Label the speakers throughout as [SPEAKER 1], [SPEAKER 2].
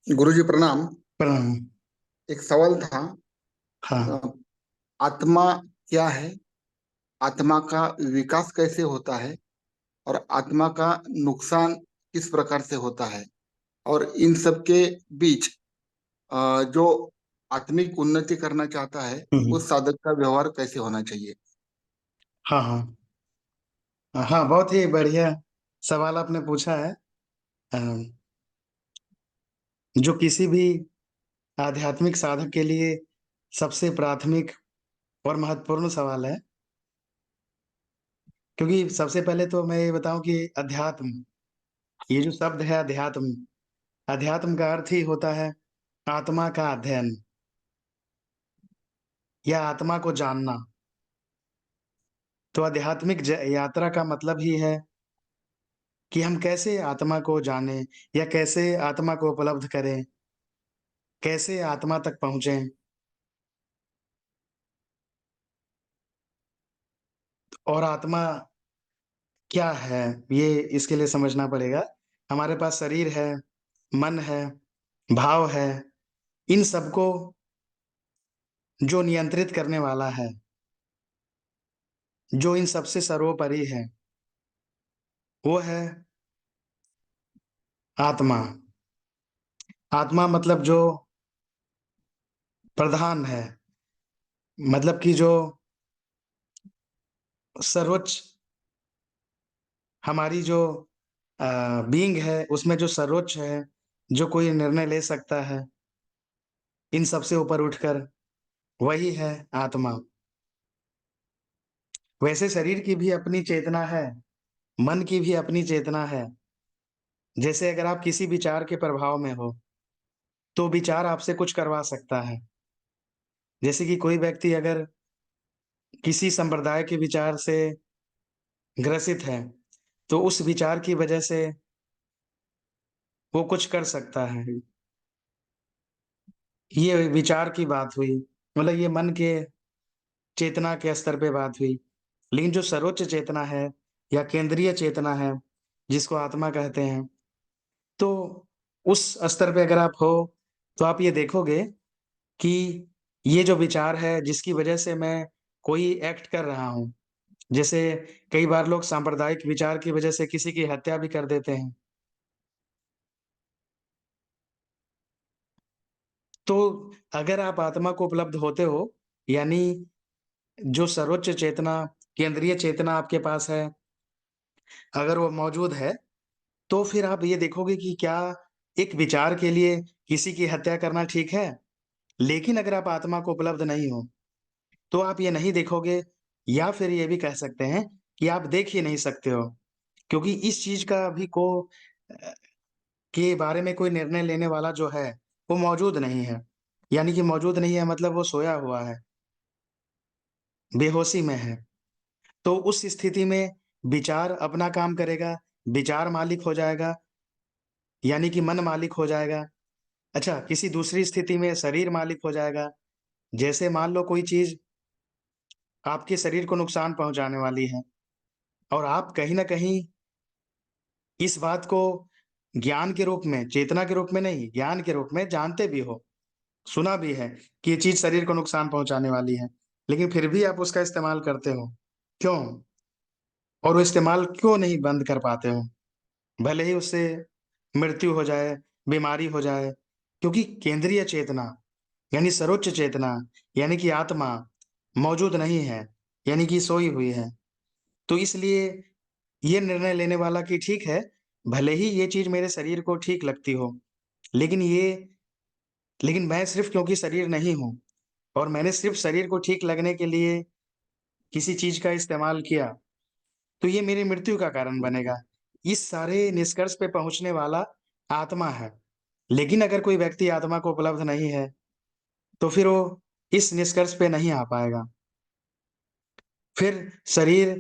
[SPEAKER 1] गुरुजी प्रणाम।
[SPEAKER 2] प्रणाम।
[SPEAKER 1] एक सवाल था।
[SPEAKER 2] हाँ।
[SPEAKER 1] अ, आत्मा क्या है? आत्मा का विकास कैसे होता है? और आत्मा का नुकसान किस प्रकार से होता है? और इन सब के बीच जो आत्मिक उन्नति करना चाहता है,
[SPEAKER 2] हम्म।
[SPEAKER 1] उस साधक का व्यवहार कैसे होना चाहिए?
[SPEAKER 2] हाँ हाँ। हाँ, बहुत ही बढ़िया सवाल आपने पूछा है। अम, जो किसी भी आध्यात्मिक साधक के लिए सबसे प्राथमिक और महत्वपूर्ण सवाल है। क्योंकि सबसे पहले तो मैं ये बताऊं कि अध्यात्म, ये जो शब्द है अध्यात्म, अध्यात्म का अर्थ ही होता है आत्मा का अध्ययन या आत्मा को जानना। तो आध्यात्मिक यात्रा का मतलब ही है कि हम कैसे आत्मा को जाने या कैसे आत्मा को उपलब्ध करें, कैसे आत्मा तक पहुंचे। और आत्मा क्या है, ये इसके लिए समझना पड़ेगा। हमारे पास शरीर है, मन है, भाव है। इन सबको जो नियंत्रित करने वाला है, जो इन सबसे सर्वोपरि है, वो है आत्मा। आत्मा मतलब जो प्रधान है, मतलब कि जो सर्वोच्च, हमारी जो बीइंग है उसमें जो सर्वोच्च है, जो कोई निर्णय ले सकता है इन सबसे ऊपर उठकर, वही है आत्मा। वैसे शरीर की भी अपनी चेतना है, मन की भी अपनी चेतना है। जैसे अगर आप किसी विचार के प्रभाव में हो, तो विचार आपसे कुछ करवा सकता है। जैसे कि कोई व्यक्ति अगर किसी संप्रदाय के विचार से ग्रसित है, तो उस विचार की वजह से वो कुछ कर सकता है। ये विचार की बात हुई, मतलब ये मन के चेतना के स्तर पे बात हुई। लेकिन जो सर्वोच्च चेतना है या केंद्रीय चेतना है, जिसको आत्मा कहते हैं, तो उस स्तर पे अगर आप हो, तो आप ये देखोगे कि ये जो विचार है जिसकी वजह से मैं कोई एक्ट कर रहा हूँ, जैसे कई बार लोग सांप्रदायिक विचार की वजह से किसी की हत्या भी कर देते हैं। तो अगर आप आत्मा को उपलब्ध होते हो, यानी जो सर्वोच्च चेतना, केंद्रीय चेतना आपके पास है, अगर वो मौजूद है, तो फिर आप ये देखोगे कि क्या एक विचार के लिए किसी की हत्या करना ठीक है? लेकिन अगर आप आत्मा को उपलब्ध नहीं हो, तो आप ये नहीं देखोगे, या फिर ये भी कह सकते हैं कि आप देख ही नहीं सकते हो। क्योंकि इस चीज़ का अभी अ, के बारे में कोई निर्णय लेने वाला जो है, वो मौजूद नहीं है। यानी कि मौजूद नहीं है मतलब वो सोया हुआ है, बेहोशी में है। तो उस स्थिति में विचार अपना काम करेगा, विचार मालिक हो जाएगा, यानी कि मन मालिक हो जाएगा। अच्छा, किसी दूसरी स्थिति में शरीर मालिक हो जाएगा। जैसे मान लो कोई चीज़ आपके शरीर को नुकसान पहुँचाने वाली है, और आप कहीं न कहीं इस बात को ज्ञान के रूप में, चेतना के रूप में नहीं, ज्ञान के रूप में जानते भी हो, सुना भी है कि ये चीज़ शरीर को नुकसान पहुँचाने वाली है, लेकिन फिर भी आप उसका इस्तेमाल करते हो। क्यों? और वो इस्तेमाल क्यों नहीं बंद कर पाते हो? भले ही उससे मृत्यु हो जाए, बीमारी हो जाए, क्योंकि केंद्रीय चेतना, यानी सर्वोच्च चेतना, यानी कि आत्मा मौजूद नहीं है, यानी कि सोई हुई है। तो इसलिए ये निर्णय लेने वाला कि ठीक है, भले ही ये चीज़ मेरे शरीर को ठीक लगती हो, लेकिन लेकिन मैं सिर्फ़ क्योंकि शरीर नहीं हूँ, और मैंने सिर्फ़ शरीर को ठीक लगने के लिए किसी चीज़ का इस्तेमाल किया, तो ये मेरी मृत्यु का कारण बनेगा। इस सारे निष्कर्ष पे पहुँचने वाला आत्मा है। लेकिन अगर कोई व्यक्ति आत्मा को उपलब्ध नहीं है, तो फिर वो इस निष्कर्ष पे नहीं आ पाएगा। फिर शरीर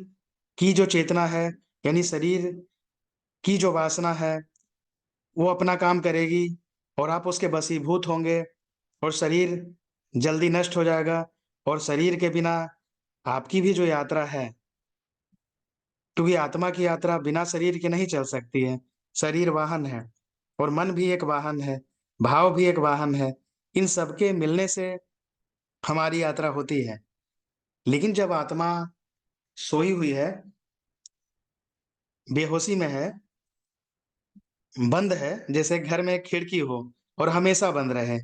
[SPEAKER 2] की जो चेतना है, यानी शरीर की जो वासना है, वो अपना काम करेगी और आप उसके वशीभूत होंगे, और शरीर जल्दी नष्ट हो जाएगा। और शरीर के बिना आपकी भी जो यात्रा है, क्योंकि आत्मा की यात्रा बिना शरीर के नहीं चल सकती है। शरीर वाहन है और मन भी एक वाहन है। भाव भी एक वाहन है। इन सबके मिलने से हमारी यात्रा होती है। लेकिन जब आत्मा सोई हुई है, बेहोशी में है, बंद है, जैसे घर में एक खिड़की हो और हमेशा बंद रहे,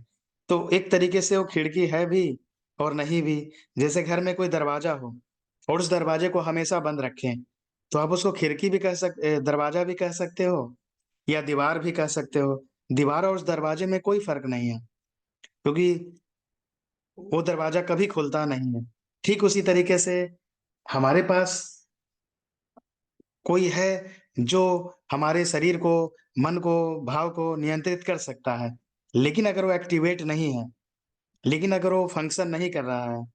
[SPEAKER 2] तो एक तरीके से वो खिड़की है भी और नहीं भी। जैसे घर में कोई दरवाजा हो और उस दरवाजे को हमेशा बंद रखें, तो आप उसको खिड़की भी दरवाजा भी कह सकते हो या दीवार भी कह सकते हो। दीवार और उस दरवाजे में कोई फ़र्क नहीं है, क्योंकि वो दरवाजा कभी खुलता नहीं है। ठीक उसी तरीके से हमारे पास कोई है जो हमारे शरीर को, मन को, भाव को नियंत्रित कर सकता है। लेकिन अगर वो एक्टिवेट नहीं है, लेकिन अगर वो फ़ंक्शन नहीं कर रहा है,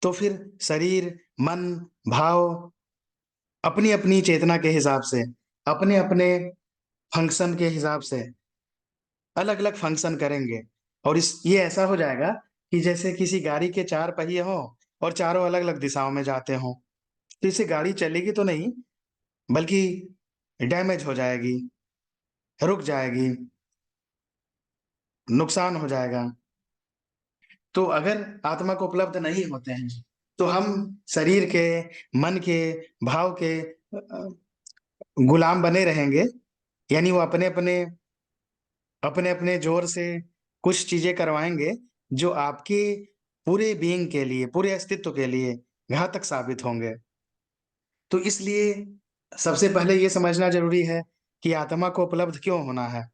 [SPEAKER 2] तो फिर शरीर, मन, भाव अपनी-अपनी चेतना के हिसाब से, अपने-अपने फ़ंक्शन के हिसाब से अलग-अलग फ़ंक्शन करेंगे। और इस ये ऐसा हो जाएगा कि जैसे किसी गाड़ी के 4 पहिए हों और चारों अलग-अलग दिशाओं में जाते हों। तो इससे गाड़ी चलेगी तो नहीं, बल्कि डैमेज हो जाएगी, रुक जाएगी, नुकसान हो जाएगा। तो अगर आत्मा को उपलब्ध नहीं होते हैं, तो हम शरीर के, मन के, भाव के गुलाम बने रहेंगे। यानी वो अपने-अपने ज़ोर से कुछ चीज़ें करवाएँगे, जो आपके पूरे बीइंग के लिए, पूरे अस्तित्व के लिए घातक साबित होंगे। तो इसलिए सबसे पहले ये समझना ज़रूरी है कि आत्मा को उपलब्ध क्यों होना है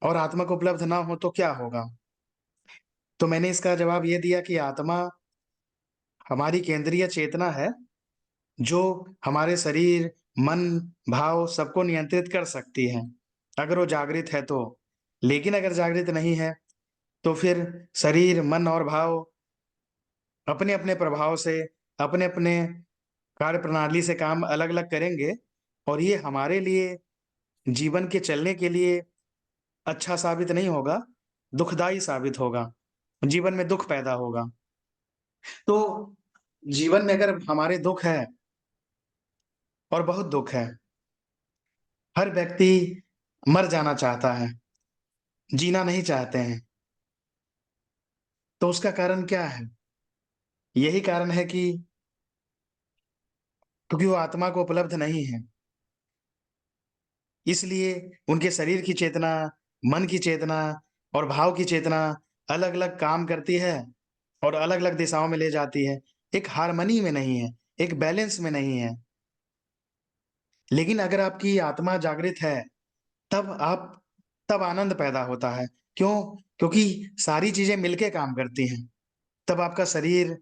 [SPEAKER 2] और आत्मा को उपलब्ध ना हो तो क्या होगा? तो मैंने इसका जवाब ये दिया कि आत्मा हमारी केंद्रीय चेतना है, जो हमारे शरीर, मन, भाव सबको नियंत्रित कर सकती है, अगर वो जागृत है तो। लेकिन अगर जागृत नहीं है, तो फिर शरीर, मन और भाव अपने-अपने प्रभाव से, अपने-अपने कार्यप्रणाली से काम अलग-अलग करेंगे और ये हमारे लिए, जीवन के चलने के लिए अच्छा साबित नहीं होगा, दुखदाई साबित होगा। जीवन में दुःख पैदा होगा। तो जीवन में अगर हमारे दुःख है और बहुत दुःख है, हर व्यक्ति मर जाना चाहता है, जीना नहीं चाहते हैं। तो उसका कारण क्या है? यही कारण है कि क्योंकि वो आत्मा को उपलब्ध नहीं है। इसलिए उनके शरीर की चेतना, मन की चेतना और भाव की चेतना अलग-अलग काम करती है और अलग-अलग दिशाओं में ले जाती है। एक हार्मनी में नहीं है, एक बैलेंस में नहीं है। लेकिन अगर आपकी आत्मा जागृत है, तब आनंद पैदा होता है। क्यों? क्योंकि सारी चीज़ें मिलके काम करती हैं। तब आपका शरीर,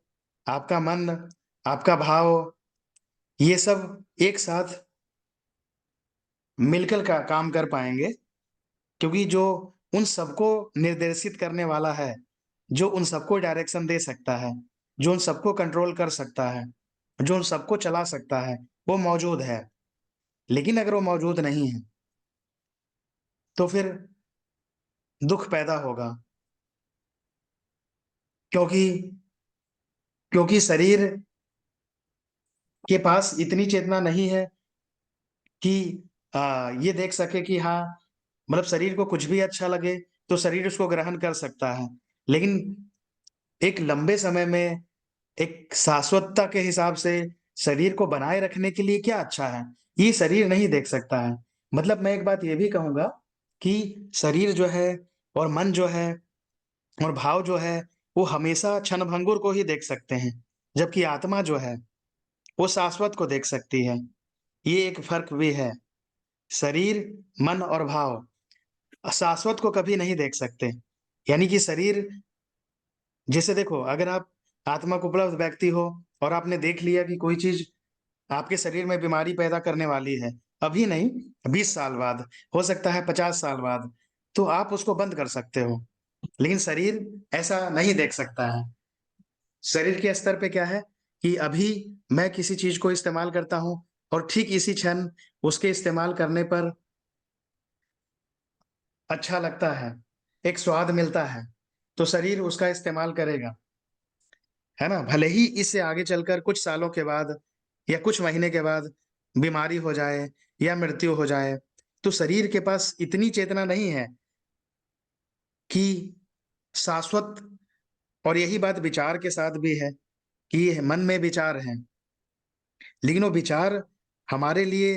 [SPEAKER 2] आपका मन, आपका भाव, ये सब एक साथ मिलकर का काम कर पाएँगे, क्योंकि जो उन सबको निर्देशित करने वाला है, जो उन सबको डायरेक्शन दे सकता है, जो उन सबको कंट्रोल कर सकता है, जो उन सबको चला सकता है, वो मौजूद है। लेकिन अगर वो मौजूद नहीं है, तो फिर दुःख पैदा होगा, क्योंकि क्योंकि शरीर के पास इतनी चेतना नहीं है कि ये देख सके कि हाँ, मतलब शरीर को कुछ भी अच्छा लगे, तो शरीर उसको ग्रहण कर सकता है। लेकिन एक लंबे समय में, एक शाश्वतता के हिसाब से शरीर को बनाए रखने के लिए क्या अच्छा है, ये शरीर नहीं देख सकता है। मतलब मैं एक बात ये भी कहूँगा कि शरीर जो है और मन जो है और भाव जो है, वो हमेशा क्षणभंगुर को ही देख सकते हैं, जबकि आत्मा जो है, वो शाश्वत को देख सकती है। ये एक फ़र्क भी है। शरीर, मन और भाव शाश्वत को कभी नहीं देख सकते। यानी कि शरीर, जैसे देखो, अगर आप आत्मा को उपलब्ध व्यक्ति हो और आपने देख लिया कि कोई चीज़ आपके शरीर में बीमारी पैदा करने वाली है, अभी नहीं, 20 साल बाद, हो सकता है 50 साल बाद, तो आप उसको बंद कर सकते हो। लेकिन शरीर ऐसा नहीं देख सकता है। शरीर के स्तर पे क्या है कि अभी मैं किसी चीज़ को इस्तेमाल करता हूँ और ठीक इसी क्षण उसके इस्तेमाल करने पर अच्छा लगता है, एक स्वाद मिलता है, तो शरीर उसका इस्तेमाल करेगा, है ना? भले ही इससे आगे चलकर कुछ सालों के बाद या कुछ महीने के बाद बीमारी हो जाए या मृत्यु हो जाए, तो शरीर के पास इतनी चेतना नहीं है कि शाश्वत, और यही बात विचार के साथ भी है कि मन में विचार हैं, लेकिन वो विचार हमारे लिए,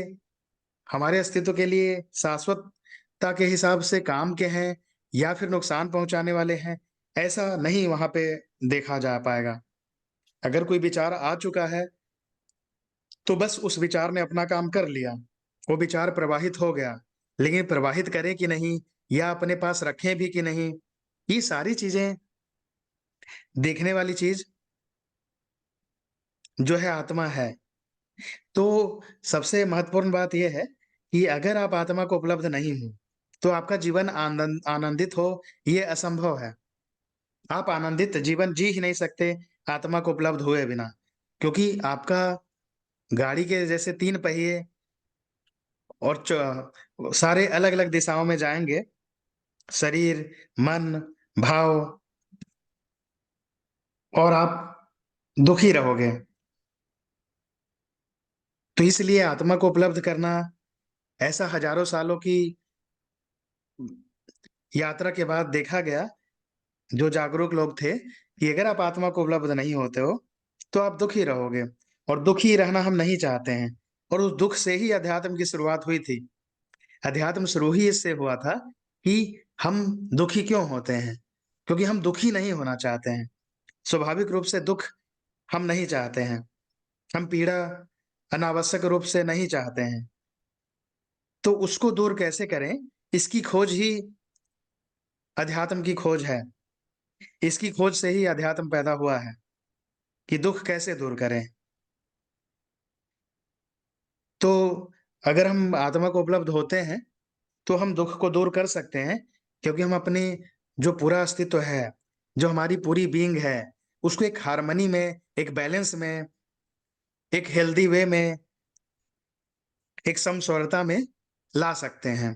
[SPEAKER 2] हमारे अस्तित्व के लिए शाश्वतता के हिसाब से काम के हैं या फिर नुकसान पहुंचाने वाले हैं, ऐसा नहीं वहां पे देखा जा पाएगा। अगर कोई विचार आ चुका है तो बस उस विचार ने अपना काम कर लिया, वो विचार प्रवाहित हो गया, लेकिन प्रवाहित करे कि नहीं या अपने पास रखें भी कि नहीं, ये सारी चीजें देखने वाली चीज जो है आत्मा है। तो सबसे महत्वपूर्ण बात यह है कि अगर आप आत्मा को उपलब्ध नहीं हो, तो आपका जीवन आनंदित हो, ये असंभव है। आप आनंदित जीवन जी ही नहीं सकते आत्मा को उपलब्ध हुए बिना, क्योंकि आपका गाड़ी के जैसे 3 पहिए और सारे अलग-अलग दिशाओं में जाएँगे, शरीर, मन, भाव, और आप दुखी रहोगे। तो इसलिए आत्मा को उपलब्ध करना, ऐसा हज़ारों सालों की यात्रा के बाद देखा गया, जो जागरूक लोग थे, कि अगर आप आत्मा को उपलब्ध नहीं होते हो, तो आप दुखी रहोगे, और दुखी रहना हम नहीं चाहते हैं। और उस दुःख से ही अध्यात्म की शुरुआत हुई थी। अध्यात्म शुरू ही इससे हुआ था कि हम दुखी क्यों होते हैं? क्योंकि हम दुखी नहीं होना चाहते हैं। स्वाभाविक रूप से दुःख हम नहीं चाहते हैं। हम पीड़ा अनावश्यक रूप से नहीं चाहते हैं। तो उसको दूर कैसे करें? इसकी खोज ही अध्यात्म की खोज है। इसकी खोज से ही अध्यात्म पैदा हुआ है कि दुःख कैसे दूर करें? तो अगर हम आत्मा को उपलब्ध होते हैं, तो हम दुःख को दूर कर सकते हैं, क्योंकि हम अपनी जो पूरा अस्तित्व है, जो हमारी पूरी बीइंग है, उसको एक हार्मनी में, एक बैलेंस में, एक हेल्दी वे में, एक समस्वरता में ला सकते हैं।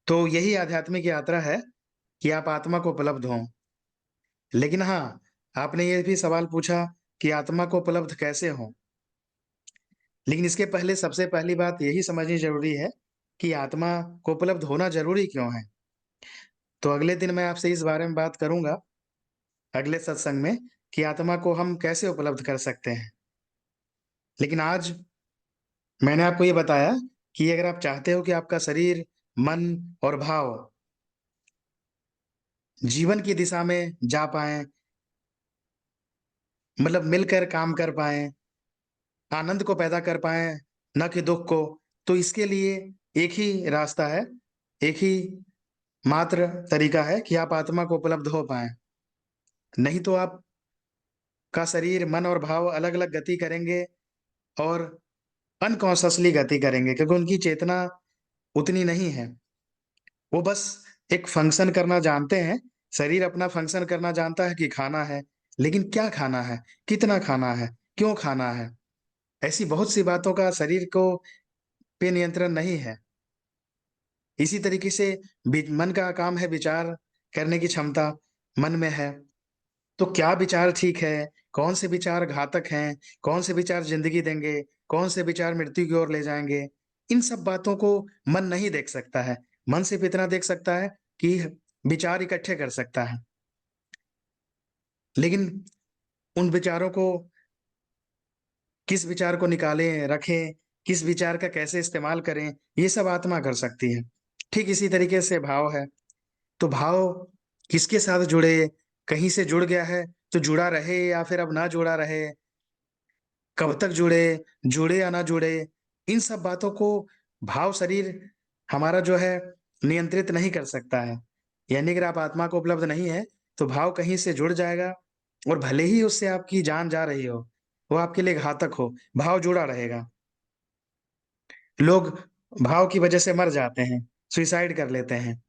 [SPEAKER 2] तो यही आध्यात्मिक यात्रा है कि आप आत्मा को उपलब्ध हों। लेकिन हाँ, आपने ये भी सवाल पूछा कि आत्मा को उपलब्ध कैसे हों? लेकिन इसके पहले सबसे पहली बात यही समझनी ज़रूरी है कि आत्मा को उपलब्ध होना ज़रूरी क्यों है? तो अगले दिन मैं आपसे इस बारे में बात करूँगा, अगले सत्संग में, कि आत्मा को हम कैसे उपलब्ध कर सकते हैं। लेकिन आज मैंने आपको ये बताया कि अगर आप चाहते हो कि आपका शरीर, मन और भाव जीवन की दिशा में जा पाएँ, मतलब मिलकर काम कर पाएँ, आनंद को पैदा कर पाएँ, ना कि दुःख को, तो इसके लिए एक ही रास्ता है, एक ही मात्र तरीका है कि आप आत्मा को उपलब्ध हो पाएँ। नहीं तो आपका शरीर, मन और भाव अलग-अलग गति करेंगे और अनकॉन्शियसली गति करेंगे, क्योंकि उनकी चेतना उतनी नहीं है। वो बस एक फ़ंक्शन करना जानते हैं, शरीर अपना फ़ंक्शन करना जानता है कि खाना है, लेकिन क्या खाना है, कितना खाना है, क्यों खाना है? ऐसी बहुत सी बातों का शरीर को पे नियंत्रण नहीं है। इसी तरीके से मन का काम है विचार करने की क्षमता मन में है। तो क्या विचार ठीक है, कौन से विचार घातक हैं, कौन से विचार ज़िंदगी देंगे, कौन से विचार मृत्यु की ओर ले जाएँगे, इन सब बातों को मन नहीं देख सकता है। मन सिर्फ़ इतना देख सकता है कि विचार इकट्ठे कर सकता है। लेकिन उन विचारों को, किस विचार को निकालें, रखें, किस विचार का कैसे इस्तेमाल करें, ये सब आत्मा कर सकती है। ठीक इसी तरीके से भाव है। तो भाव किसके साथ जुड़े, कहीं से जुड़ गया है तो जुड़ा रहे या फिर अब ना जुड़ा रहे, कब तक जुड़े, जुड़े या ना जुड़े, इन सब बातों को भाव शरीर हमारा जो है नियंत्रित नहीं कर सकता है। यानी अगर आप आत्मा को उपलब्ध नहीं है, तो भाव कहीं से जुड़ जाएगा, और भले ही उससे आपकी जान जा रही हो, वो आपके लिए घातक हो, भाव जुड़ा रहेगा। लोग भाव की वजह से मर जाते हैं, सुसाइड कर लेते हैं।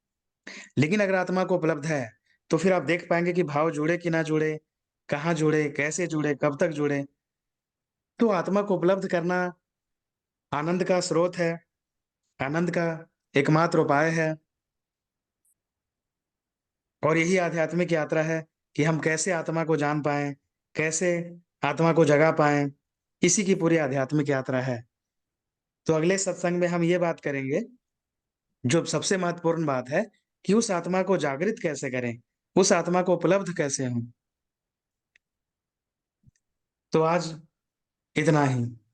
[SPEAKER 2] लेकिन अगर आत्मा को उपलब्ध है, तो फिर आप देख पाएँगे कि भाव जुड़े कि ना जुड़े, कहाँ जुड़े, कैसे जुड़े, कब तक जुड़े। तो आत्मा को उपलब्ध करना आनंद का स्रोत है, आनंद का एकमात्र उपाय है, और यही आध्यात्मिक यात्रा है कि हम कैसे आत्मा को जान पाएँ, कैसे आत्मा को जगा पाएँ, इसी की पूरी आध्यात्मिक यात्रा है। तो अगले सत्संग में हम ये बात करेंगे जो सबसे महत्वपूर्ण बात है कि उस आत्मा को जागृत कैसे करें, उस आत्मा को उपलब्ध कैसे हों। तो आज इतना ही।